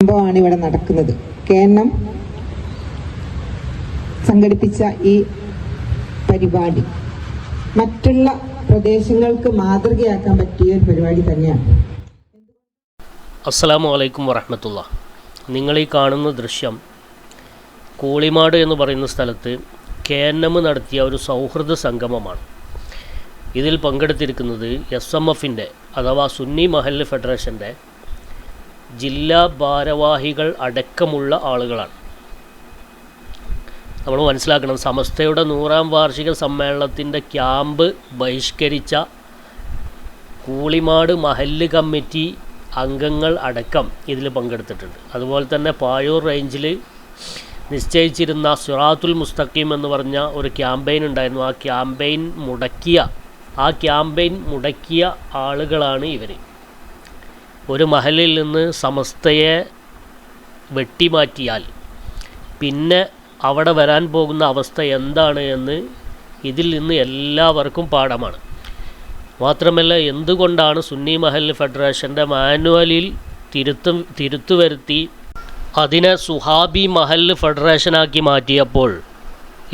സംഭവമാണ് ഇവിടെ നടക്കുന്നത്. KNM സംഘടിപ്പിച്ച ഈ പരിപാടി മറ്റുള്ള പ്രദേശങ്ങൾക്ക് മാതൃകയാക്കാൻ പറ്റിയ ഒരു പരിപാടി തന്നെയാണ്. അസ്സലാമു അലൈക്കും വറഹ്മത്തുള്ളാഹി. നിങ്ങളീ കാണുന്ന ദൃശ്യം കൂളിമാട് എന്ന് പറയുന്ന സ്ഥലത്ത് KNM നടത്തിയ ഒരു സൗഹൃദ സംഗമമാണ്. ഇതിൽ പങ്കെടുത്തിരിക്കുന്നത് SMFൻ്റെ അഥവാ സുന്നി മഹല്ല് ഫെഡറേഷൻ്റെ ജില്ലാ ഭാരവാഹികൾ അടക്കമുള്ള ആളുകളാണ്. നമ്മൾ മനസ്സിലാക്കണം, സമസ്തയുടെ 100ാം വാർഷിക സമ്മേളനത്തിൻ്റെ ക്യാമ്പ് ബഹിഷ്കരിച്ച കൂളിമാട് മഹല്ല് കമ്മിറ്റി അംഗങ്ങൾ അടക്കം ഇതിൽ പങ്കെടുത്തിട്ടുണ്ട്. അതുപോലെ തന്നെ പായൂർ റേഞ്ചിൽ നിശ്ചയിച്ചിരുന്ന സിറാത്തുൽ മുസ്തഖീം എന്ന് പറഞ്ഞ ഒരു ക്യാമ്പയിൻ ഉണ്ടായിരുന്നു. ആ ക്യാമ്പയിൻ മുടക്കിയ ആളുകളാണ് ഇവർ. ഒരു മഹലിൽ നിന്ന് സമസ്തയെ വെട്ടിമാറ്റിയാൽ പിന്നെ അവിടെ വരാൻ പോകുന്ന അവസ്ഥ എന്താണ് എന്ന് ഇതിൽ നിന്ന് എല്ലാവർക്കും പാഠമാണ്. മാത്രമല്ല, എന്തുകൊണ്ടാണ് സുന്നി മഹല്ല് ഫെഡറേഷൻ്റെ മാനുവലിൽ തിരുത്തു വരുത്തി അതിനെ സുഹാബി മഹല്ല് ഫെഡറേഷനാക്കി മാറ്റിയപ്പോൾ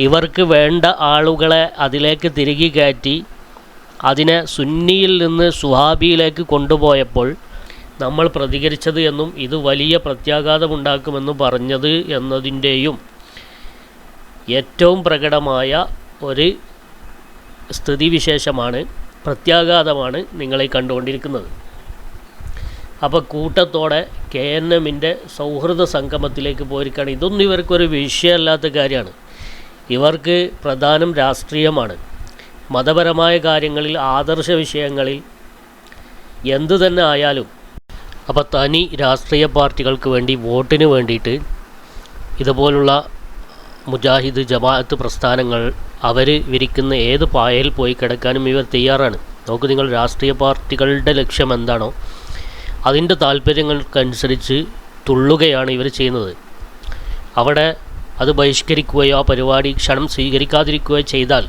ഇവർക്ക് വേണ്ട ആളുകളെ അതിലേക്ക് തിരികെ കയറ്റി അതിനെ സുന്നിയിൽ നിന്ന് സുഹാബിയിലേക്ക് കൊണ്ടുപോയപ്പോൾ നമ്മൾ പ്രതികരിച്ചത് എന്നും ഇത് വലിയ പ്രത്യാഘാതമുണ്ടാക്കുമെന്ന് പറഞ്ഞത് എന്നതിൻ്റെയും ഏറ്റവും പ്രകടമായ ഒരു സ്ഥിതിവിശേഷമാണ്, പ്രത്യാഘാതമാണ് നിങ്ങളെ കണ്ടുകൊണ്ടിരിക്കുന്നത്. അപ്പോൾ കൂട്ടത്തോടെ KNMൻ്റെ സൗഹൃദ സംഗമത്തിലേക്ക് പോയിരിക്കുകയാണ്. ഇതൊന്നും ഇവർക്കൊരു വിഷയമല്ലാത്ത കാര്യമാണ്. ഇവർക്ക് പ്രധാനം രാഷ്ട്രീയമാണ്. മതപരമായ കാര്യങ്ങളിൽ, ആദർശ വിഷയങ്ങളിൽ എന്തു തന്നെ ആയാലും അപ്പോൾ തനി രാഷ്ട്രീയ പാർട്ടികൾക്ക് വേണ്ടി വോട്ടിന് വേണ്ടിയിട്ട് ഇതുപോലുള്ള മുജാഹിദ് ജമാഅത്ത് പ്രസ്ഥാനങ്ങൾ അവർ വിരിക്കുന്ന ഏത് പായയിൽ പോയി കിടക്കാനും ഇവർ തയ്യാറാണ്. നോക്കൂ, നിങ്ങൾ രാഷ്ട്രീയ പാർട്ടികളുടെ ലക്ഷ്യം എന്താണോ അതിൻ്റെ താല്പര്യങ്ങൾക്കനുസരിച്ച് തുള്ളുകയാണ് ഇവർ ചെയ്യുന്നത്. അവിടെ അത് ബഹിഷ്കരിക്കുകയോ ആ പരിപാടി ക്ഷണം സ്വീകരിക്കാതിരിക്കുകയോ ചെയ്താൽ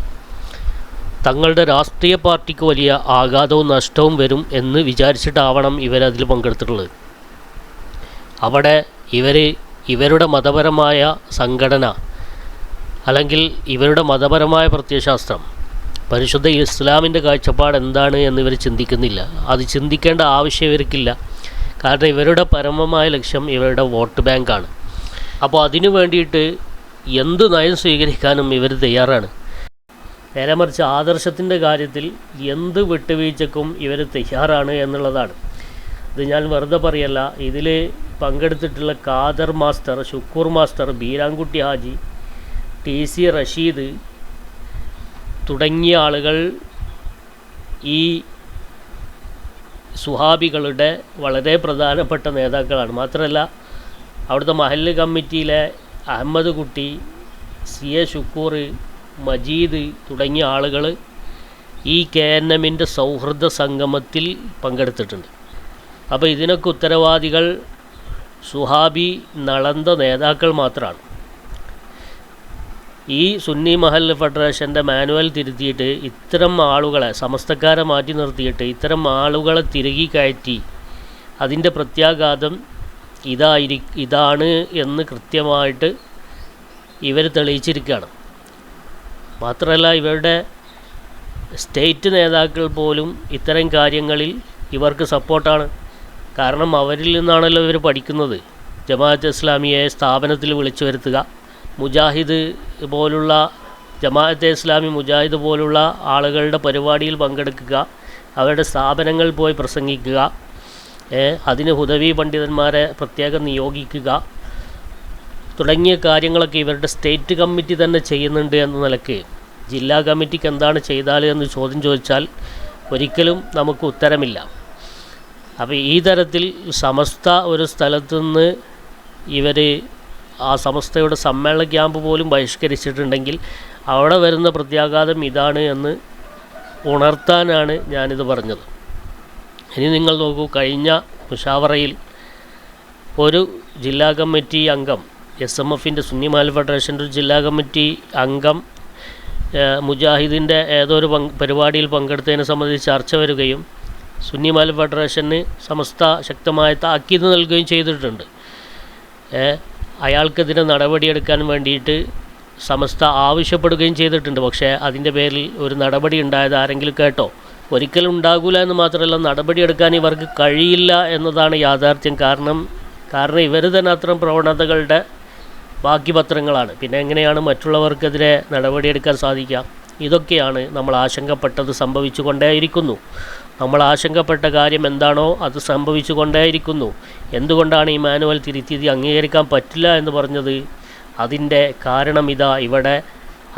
തങ്ങളുടെ രാഷ്ട്രീയ പാർട്ടിക്ക് വലിയ ആഘാതവും നഷ്ടവും വരും എന്ന് വിചാരിച്ചിട്ടാവണം ഇവരതിൽ പങ്കെടുത്തിട്ടുള്ളത്. അവിടെ ഇവരുടെ മതപരമായ സംഘടന അല്ലെങ്കിൽ ഇവരുടെ മതപരമായ പ്രത്യയശാസ്ത്രം, പരിശുദ്ധ ഇസ്ലാമിൻ്റെ കാഴ്ചപ്പാട് എന്താണ് എന്നിവർ ചിന്തിക്കുന്നില്ല. അത് ചിന്തിക്കേണ്ട ആവശ്യം ഇവർക്കില്ല. കാരണം ഇവരുടെ പരമമായ ലക്ഷ്യം ഇവരുടെ വോട്ട് ബാങ്കാണ്. അപ്പോൾ അതിനു വേണ്ടിയിട്ട് എന്ത് നയം സ്വീകരിക്കാനും ഇവർ തയ്യാറാണ്. നേരെ മറിച്ച് ആദർശത്തിൻ്റെ കാര്യത്തിൽ എന്ത് വിട്ടുവീഴ്ചക്കും ഇവർ തയ്യാറാണ് എന്നുള്ളതാണ്. ഇത് ഞാൻ വെറുതെ പറയല്ല. ഇതിൽ പങ്കെടുത്തിട്ടുള്ള Khader master, Shukkur master, Beerankutty Haji, TC Rasheed തുടങ്ങിയ ആളുകൾ ഈ സുഹാബികളുടെ വളരെ പ്രധാനപ്പെട്ട നേതാക്കളാണ്. മാത്രമല്ല, അവിടുത്തെ മഹല്ല് കമ്മിറ്റിയിലെ അഹമ്മദ് കുട്ടി, CA ഷുക്കൂർ, മജീദ് തുടങ്ങിയ ആളുകൾ ഈ KNMൻ്റെ സൗഹൃദ സംഗമത്തിൽ പങ്കെടുത്തിട്ടുണ്ട്. അപ്പോൾ ഇതിനൊക്കെ ഉത്തരവാദികൾ സുഹാബി നളന്ത നേതാക്കൾ മാത്രമാണ്. ഈ സുന്നി മഹല്ല് ഫെഡറേഷൻ്റെ മാനുവൽ തിരുത്തിയിട്ട് ഇത്തരം ആളുകളെ, സമസ്തക്കാരെ മാറ്റി നിർത്തിയിട്ട് ഇത്തരം ആളുകളെ തിരികെ കയറ്റി അതിൻ്റെ പ്രത്യാഘാതം ഇതാണ് എന്ന് കൃത്യമായിട്ട് ഇവർ തെളിയിച്ചിരിക്കുകയാണ്. മാത്രമല്ല, ഇവരുടെ സ്റ്റേറ്റ് നേതാക്കൾ പോലും ഇത്തരം കാര്യങ്ങളിൽ ഇവർക്ക് സപ്പോർട്ടാണ്. കാരണം അവരിൽ നിന്നാണല്ലോ ഇവർ പഠിക്കുന്നത്. ജമാഅത്ത് ഇസ്ലാമിയെ സ്ഥാപനത്തിൽ വിളിച്ചു വരുത്തുക, മുജാഹിദ് പോലുള്ള ജമാഅത്തെ ഇസ്ലാമി മുജാഹിദ് പോലുള്ള ആളുകളുടെ പരിപാടിയിൽ പങ്കെടുക്കുക, അവരുടെ സ്ഥാപനങ്ങൾ പോയി പ്രസംഗിക്കുക, അതിന് ഹുദവി പണ്ഡിതന്മാരെ പ്രത്യേകം നിയോഗിക്കുക തുടങ്ങിയ കാര്യങ്ങളൊക്കെ ഇവരുടെ സ്റ്റേറ്റ് കമ്മിറ്റി തന്നെ ചെയ്യുന്നുണ്ട് എന്ന നിലയ്ക്ക് ജില്ലാ കമ്മിറ്റിക്ക് എന്താണ് ചെയ്താൽ എന്ന് ചോദ്യം ചോദിച്ചാൽ ഒരിക്കലും നമുക്ക് ഉത്തരമില്ല. അപ്പോൾ ഈ തരത്തിൽ സമസ്ത ഒരു സ്ഥലത്തുനിന്ന് ഇവർ ആ സമസ്തയുടെ സമ്മേളന ക്യാമ്പ് പോലും ബഹിഷ്കരിച്ചിട്ടുണ്ടെങ്കിൽ അവിടെ വരുന്ന പ്രത്യാഘാതം ഇതാണ് എന്ന് ഉണർത്താനാണ് ഞാനിത് പറഞ്ഞത്. ഇനി നിങ്ങൾ നോക്കൂ, കഴിഞ്ഞ മുഷാവറയിൽ ഒരു ജില്ലാ കമ്മിറ്റി അംഗം, SMFൻ്റെ സുന്നി മഹല്ല് ഫെഡറേഷൻ്റെ ഒരു ജില്ലാ കമ്മിറ്റി അംഗം മുജാഹിദിൻ്റെ ഏതൊരു പരിപാടിയിൽ പങ്കെടുത്തതിനെ സംബന്ധിച്ച് ചർച്ച വരികയും സുന്നി മഹല്ല് ഫെഡറേഷന് സമസ്ത ശക്തമായ താക്കീത് നൽകുകയും ചെയ്തിട്ടുണ്ട്. അയാൾക്കെതിരെ നടപടിയെടുക്കാൻ വേണ്ടിയിട്ട് സമസ്ത ആവശ്യപ്പെടുകയും ചെയ്തിട്ടുണ്ട്. പക്ഷേ അതിൻ്റെ പേരിൽ ഒരു നടപടി ഉണ്ടായത് ആരെങ്കിലും കേട്ടോ? ഒരിക്കലും ഉണ്ടാകില്ല എന്ന് മാത്രമല്ല, നടപടിയെടുക്കാൻ ഇവർക്ക് കഴിയില്ല എന്നതാണ് യാഥാർത്ഥ്യം. കാരണം ഇവർ തന്നെ അത്തരം പ്രവണതകളുടെ ബാക്കി പത്രങ്ങളാണ്. പിന്നെ എങ്ങനെയാണ് മറ്റുള്ളവർക്കെതിരെ നടപടിയെടുക്കാൻ സാധിക്കുക? ഇതൊക്കെയാണ് നമ്മൾ ആശങ്കപ്പെട്ടത് സംഭവിച്ചു കൊണ്ടേയിരിക്കുന്നു. നമ്മൾ ആശങ്കപ്പെട്ട കാര്യം എന്താണോ അത് സംഭവിച്ചു കൊണ്ടേയിരിക്കുന്നു. എന്തുകൊണ്ടാണ് ഈ മാനുവൽ തിരുത്തിയത് അംഗീകരിക്കാൻ പറ്റില്ല എന്ന് പറഞ്ഞത്? അതിൻ്റെ കാരണം ഇതാ, ഇവിടെ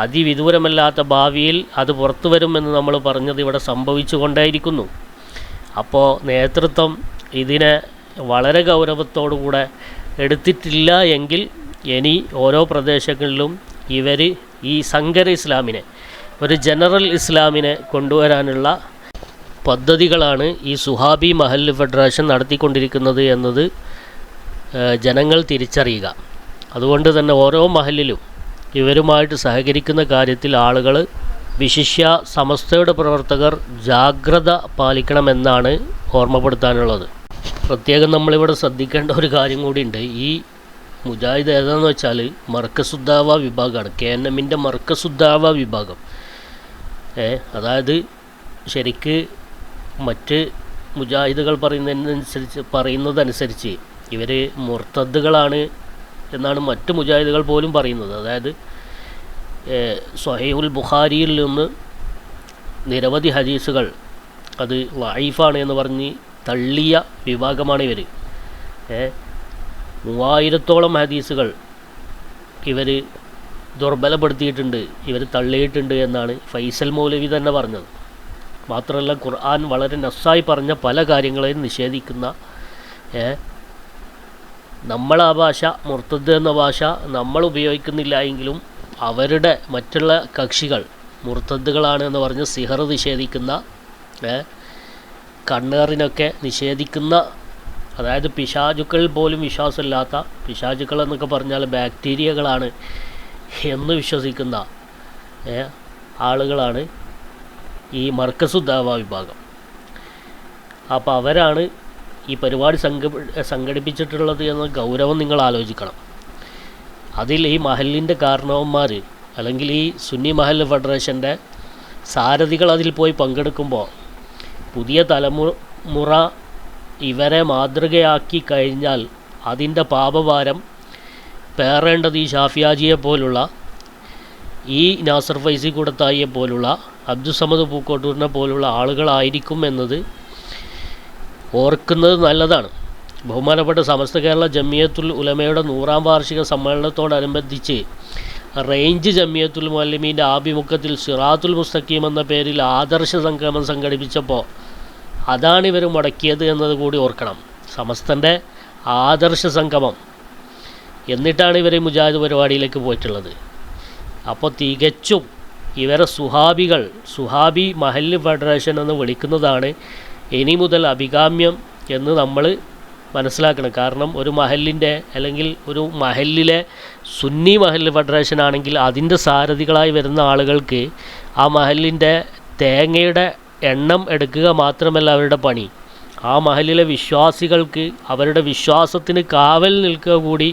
അതിവിദൂരമല്ലാത്ത ഭാവിയിൽ അത് പുറത്തു വരുമെന്ന് നമ്മൾ പറഞ്ഞത് ഇവിടെ സംഭവിച്ചു കൊണ്ടേയിരിക്കുന്നു. അപ്പോൾ നേതൃത്വം ഇതിനെ വളരെ ഗൗരവത്തോടുകൂടെ എടുത്തിട്ടില്ല എങ്കിൽ ഇനി ഓരോ പ്രദേശങ്ങളിലും ഇവർ ഈ സങ്കര ഇസ്ലാമിനെ, ഒരു ജനറൽ ഇസ്ലാമിനെ കൊണ്ടുവരാനുള്ള പദ്ധതികളാണ് ഈ സുഹാബി മഹല്ല് ഫെഡറേഷൻ നടത്തിക്കൊണ്ടിരിക്കുന്നത് എന്നത് ജനങ്ങൾ തിരിച്ചറിയുക. അതുകൊണ്ട് തന്നെ ഓരോ മഹല്ലിലും ഇവരുമായിട്ട് സഹകരിക്കുന്ന കാര്യത്തിൽ ആളുകൾ, വിശിഷ്യ സമസ്തയുടെ പ്രവർത്തകർ ജാഗ്രത പാലിക്കണമെന്നാണ് ഓർമ്മപ്പെടുത്താനുള്ളത്. പ്രത്യേകം നമ്മളിവിടെ ശ്രദ്ധിക്കേണ്ട ഒരു കാര്യം കൂടിയുണ്ട്. ഈ മുജാഹിദ് ഏതാണെന്ന് വെച്ചാൽ മർക്കസുദ്ദാവ വിഭാഗമാണ്, KNMൻ്റെ മർക്കസുദ്ദാവ വിഭാഗം. അതായത് ശരിക്ക് മറ്റ് മുജാഹിദുകൾ പറയുന്നതനുസരിച്ച് ഇവർ മുർത്തദ്ദുകളാണ് എന്നാണ് മറ്റ് മുജാഹിദുകൾ പോലും പറയുന്നത്. അതായത് സ്വഹീഹുൽ ബുഖാരിയിൽ നിന്ന് നിരവധി ഹദീസുകൾ അത് ലഈഫാണ് എന്ന് പറഞ്ഞ് തള്ളിയ വിഭാഗമാണ് ഇവർ. 3000-ഓളം ഹദീസുകൾ ഇവർ ദുർബലപ്പെടുത്തിയിട്ടുണ്ട്, ഇവർ തള്ളിയിട്ടുണ്ട് എന്നാണ് ഫൈസൽ മൗലവി തന്നെ പറഞ്ഞത്. മാത്രമല്ല ഖുർആൻ വളരെ നസ്സായി പറഞ്ഞ പല കാര്യങ്ങളെയും നിഷേധിക്കുന്ന, നമ്മളാ ഭാഷ മുർത്തദ് എന്ന ഭാഷ നമ്മൾ ഉപയോഗിക്കുന്നില്ല എങ്കിലും അവരുടെ മറ്റുള്ള കക്ഷികൾ മുർത്തദ്ദുകളാണ് എന്ന് പറഞ്ഞ് സിഹർ നിഷേധിക്കുന്ന, കണ്ണേറിനൊക്കെ നിഷേധിക്കുന്ന, അതായത് പിശാചുക്കളിൽ പോലും വിശ്വാസമില്ലാത്ത, പിശാചുക്കൾ എന്നൊക്കെ പറഞ്ഞാൽ ബാക്ടീരിയകളാണ് എന്ന് വിശ്വസിക്കുന്ന ആളുകളാണ് ഈ മർക്കസുദ്ദാവ വിഭാഗം. അപ്പോൾ അവരാണ് ഈ പരിപാടി സംഘടിപ്പിച്ചിട്ടുള്ളത് എന്ന ഗൗരവം നിങ്ങൾ ആലോചിക്കണം. അതിൽ ഈ മഹലിൻ്റെ കാരണവന്മാർ അല്ലെങ്കിൽ ഈ സുന്നി മഹൽ ഫെഡറേഷൻ്റെ സാരഥികൾ അതിൽ പോയി പങ്കെടുക്കുമ്പോൾ പുതിയ തലമുറ ഇവരെ മാതൃകയാക്കി കഴിഞ്ഞാൽ അതിൻ്റെ പാപഭാരം പേറേണ്ടത് ഈ ഷാഫിയാജിയെ പോലുള്ള, ഈ നാസർ ഫൈസി കൂടത്തായിയെ പോലുള്ള, അബ്ദുസമദ് പൂക്കോട്ടൂരിനെ പോലുള്ള ആളുകളായിരിക്കും എന്നത് ഓർക്കുന്നത് നല്ലതാണ്. ബഹുമാനപ്പെട്ട സമസ്ത കേരള ജമിയത്തുൽ ഉലമയുടെ 100ാം വാർഷിക സമ്മേളനത്തോടനുബന്ധിച്ച് റേഞ്ച് ജമിയത്തുൽ മുഅല്ലിമീൻ്റെ ആഭിമുഖ്യത്തിൽ സിറാത്തുൽ മുസ്തഖീം എന്ന പേരിൽ ആദർശ സംഗമം സംഘടിപ്പിച്ചപ്പോൾ അതാണ് ഇവർ മുടക്കിയത് എന്നത് കൂടി ഓർക്കണം. സമസ്തൻ്റെ ആദർശ സംഗമം എന്നിട്ടാണ് ഇവർ മുജാഹിദ് പരിപാടിയിലേക്ക് പോയിട്ടുള്ളത്. അപ്പോൾ തികച്ചും ഇവരെ സുഹാബി മഹല്ല് ഫെഡറേഷൻ എന്ന് വിളിക്കുന്നതാണ് ഇനി മുതൽ അഭികാമ്യം എന്ന് നമ്മൾ മനസ്സിലാക്കണം. കാരണം ഒരു മഹല്ലിൻ്റെ അല്ലെങ്കിൽ ഒരു മഹല്ലിലെ സുന്നി മഹല്ല് ഫെഡറേഷൻ ആണെങ്കിൽ അതിൻ്റെ സാരഥികളായി വരുന്ന ആളുകൾക്ക് ആ മഹല്ലിൻ്റെ തേങ്ങയുടെ എണ്ണം എടുക്കുക മാത്രമല്ല അവരുടെ പണി, ആ മഹല്ലിലെ വിശ്വാസികൾക്ക് അവരുടെ വിശ്വാസത്തിന് കാവൽ നിൽക്കുക കൂടി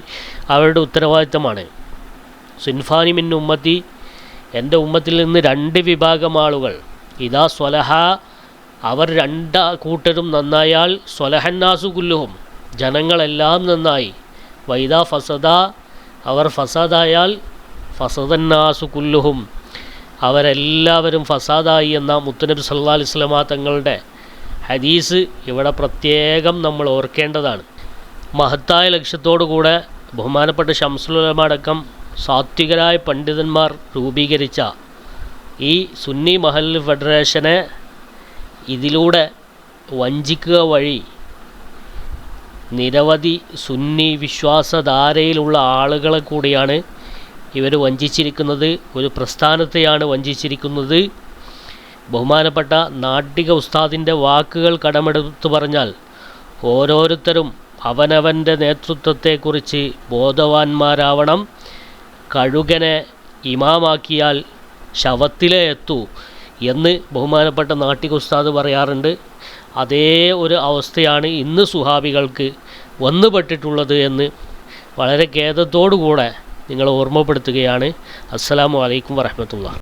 അവരുടെ ഉത്തരവാദിത്തമാണ്. സിൻഫാനി മിൻ ഉമ്മത്തി, എൻ്റെ ഉമ്മത്തിൽ നിന്ന് 2 വിഭാഗം ആളുകൾ, ഇതാ സ്വലഹ, അവർ 2 കൂട്ടരും നന്നായാൽ സ്വലഹന്നാസു കുല്ലുഹും, ജനങ്ങളെല്ലാം നന്നായി. വൈദാ ഫസദ, അവർ ഫസാദായാൽ ഫസദന്നാസു കുല്ലുഹും, അവരെല്ലാവരും ഫസാദായി എന്ന മുത്തുനബി സല്ലല്ലാഹു അലൈഹി വസല്ലമ തങ്ങളുടെ ഹദീസ് ഇവിടെ പ്രത്യേകം നമ്മൾ ഓർക്കേണ്ടതാണ്. മഹത്തായ ലക്ഷ്യത്തോടുകൂടെ ബഹുമാനപ്പെട്ട ശംസുൽ ഉലമ അടക്കം സാത്വികരായ പണ്ഡിതന്മാർ രൂപീകരിച്ച ഈ സുന്നി മഹല്ല് ഫെഡറേഷനെ ഇതിലൂടെ വഞ്ചിക്കുക വഴി നിരവധി സുന്നി വിശ്വാസധാരയിലുള്ള ആളുകളെ കൂടിയാണ് ഇവർ വഞ്ചിച്ചിരിക്കുന്നത്, ഒരു പ്രസ്ഥാനത്തെയാണ് വഞ്ചിച്ചിരിക്കുന്നത്. ബഹുമാനപ്പെട്ട നാട്ടിക ഉസ്താദിൻ്റെ വാക്കുകൾ കടമെടുത്തു പറഞ്ഞാൽ, ഓരോരുത്തരും അവനവൻ്റെ നേതൃത്വത്തെക്കുറിച്ച് ബോധവാന്മാരാവണം. കഴുകനെ ഇമാമാക്കിയാൽ ശവത്തിലേ എത്തൂ എന്ന് ബഹുമാനപ്പെട്ട നാട്ടിക ഉസ്താദ് പറയാറുണ്ട്. അതേ ഒരു അവസ്ഥയാണ് ഇന്ന് സുഹാബികൾക്ക് വന്നുപെട്ടിട്ടുള്ളത് എന്ന് വളരെ ഖേദത്തോടു കൂടെ നിങ്ങളെ ഓർമ്മപ്പെടുത്തുകയാണ്. അസ്സലാമു അലൈക്കും വറഹ്മത്തുള്ളാഹി.